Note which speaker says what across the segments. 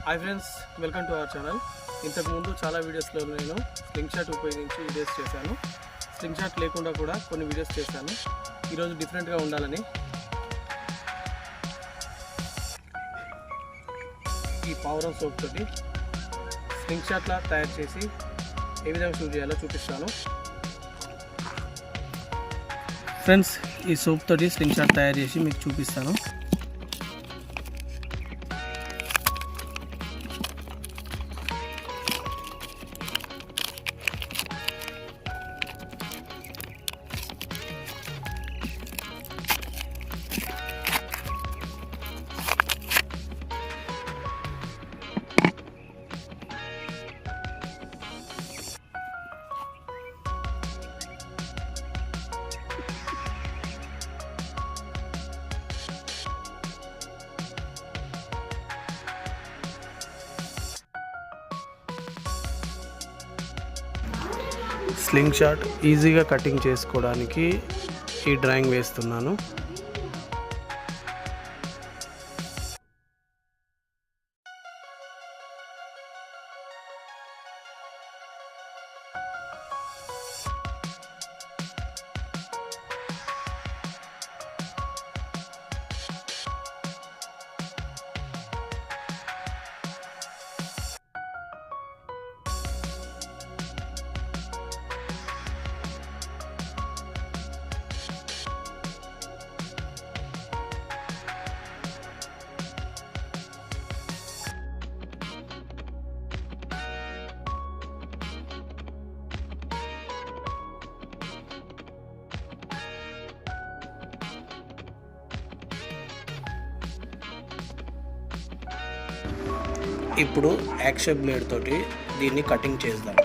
Speaker 1: Hi friends, welcome to our channel. ఇంతకుముందు చాలా వీడియోస్లో నేను స్లింగ్ షాట్ ఉపయోగించి వీడియోస్ చేశాను. స్లింగ్ షాట్ లేకుండా కూడా కొన్ని వీడియోస్ చేశాను. ఈరోజు డిఫరెంట్గా ఉండాలని ఈ పవర్ సోప్ తోటి స్లింగ్ షాట్లా తయారు చేసి ఏ విధంగా షూట్ చేయాలో చూపిస్తాను. ఫ్రెండ్స్, ఈ సోప్ తోటి స్లింగ్ షాట్ తయారు చేసి మీకు చూపిస్తాను. స్లింగ్ షాట్ ఈజీగా కటింగ్ చేసుకోవడానికి ఈ డ్రాయింగ్ వేస్తున్నాను. ఇప్పుడు యాక్షన్ బ్లేడ్ తోటి దీన్ని కటింగ్ చేద్దాం.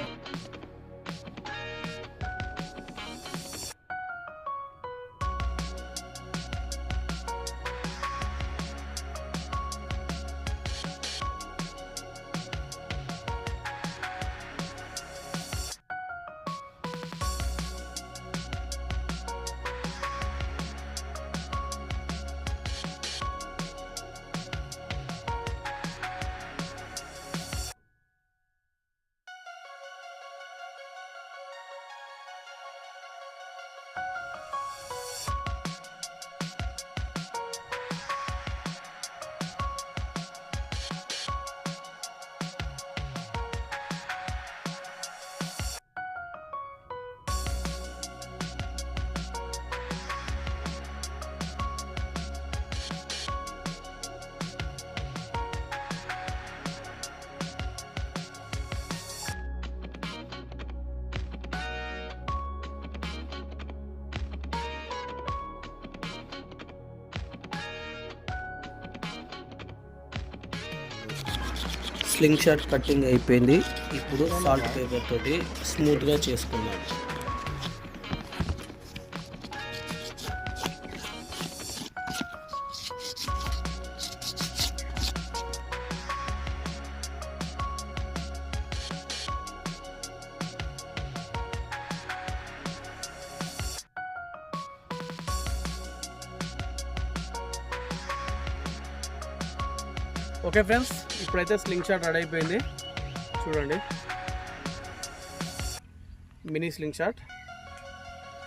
Speaker 1: స్లింగ్ షాట్ కటింగ్ అయిపోయింది. ఇప్పుడు సాల్ట్ పేపర్ తోటి స్మూత్గా చేసుకున్నాం. ఓకే ఫ్రెండ్స్, ఇప్పుడైతే స్లింగ్ షాట్ రెడీ అయిపోయింది. చూడండి, మినీ స్లింగ్ షాట్.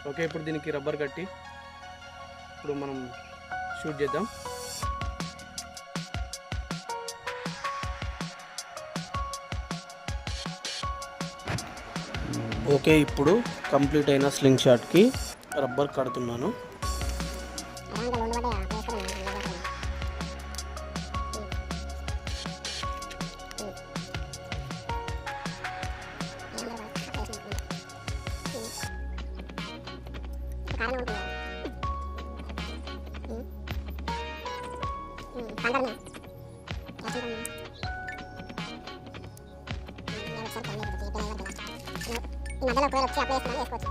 Speaker 1: ఓకే, ఇప్పుడు దీనికి రబ్బర్ కట్టి ఇప్పుడు మనం షూట్ చేద్దాం. ఓకే, ఇప్పుడు కంప్లీట్ అయిన స్లింగ్ షాట్కి రబ్బర్ కడుతున్నాను.
Speaker 2: మధ్యలో ఒకవేళ వచ్చి అప్లై చేసుకుని వేసుకోవచ్చు.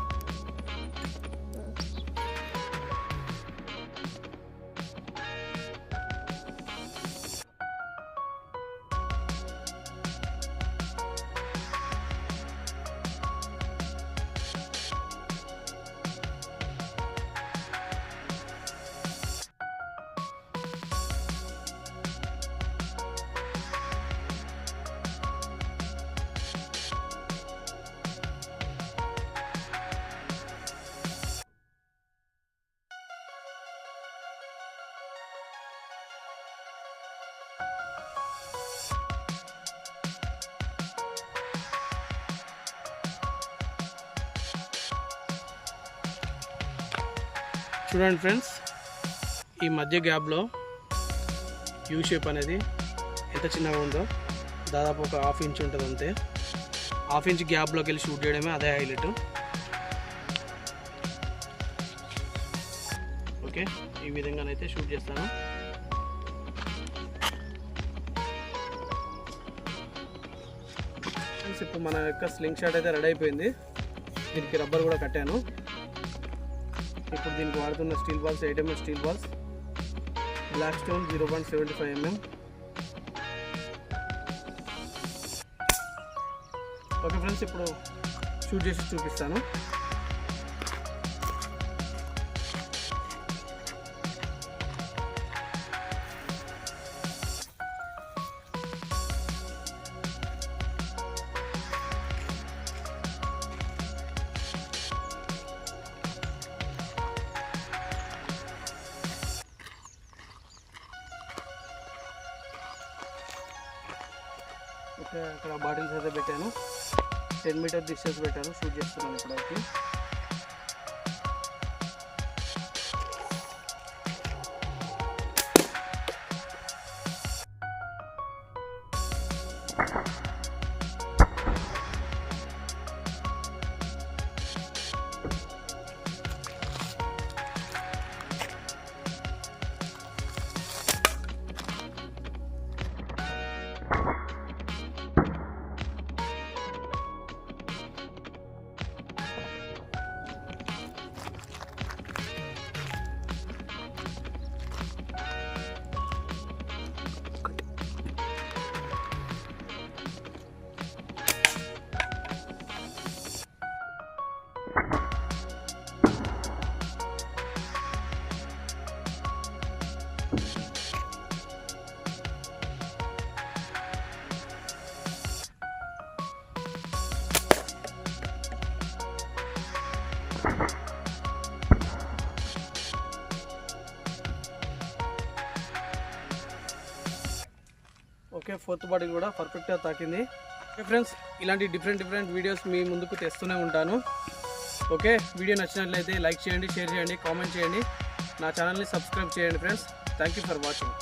Speaker 1: చూడండి ఫ్రెండ్స్, ఈ మధ్య గ్యాప్లో యూ షేప్ అనేది ఎంత చిన్నగా ఉందో, దాదాపు ఒక 1/2 ఇంచ్ ఉంటుంది అంతే. 1/2 ఇంచ్ గ్యాప్లోకి వెళ్ళి షూట్ చేయడమే అదే హైలైట్. ఓకే, ఈ విధంగానైతే షూట్ చేస్తాను. ఇప్పుడు మన యొక్క స్లింగ్ షాట్ అయితే రెడీ అయిపోయింది. దీనికి రబ్బర్ కూడా కట్టాను. ఇప్పుడు దీనికి వాడుతున్న steel balls 8 mm steel balls, black stone 0.75 mm. Okay friends, ఇప్పుడు షూట్ చేసి చూపిస్తాను. ఓకే, అక్కడ బాటిల్స్ అయితే పెట్టాను. 10 మీటర్ డిస్టెన్స్ పెట్టాను. షూట్ చేస్తున్నాను ఇప్పుడైతే. ఓకే, 4th బాటిల్ కూడా పర్ఫెక్ట్గా తాకింది. ఓకే ఫ్రెండ్స్, ఇలాంటి డిఫరెంట్ వీడియోస్ మీ ముందుకు తెస్తూనే ఉంటాను. ఓకే, వీడియో నచ్చినట్లయితే లైక్ చేయండి, షేర్ చేయండి, కామెంట్ చేయండి. నా ఛానల్ని సబ్స్క్రైబ్ చేయండి friends. Thank you for watching.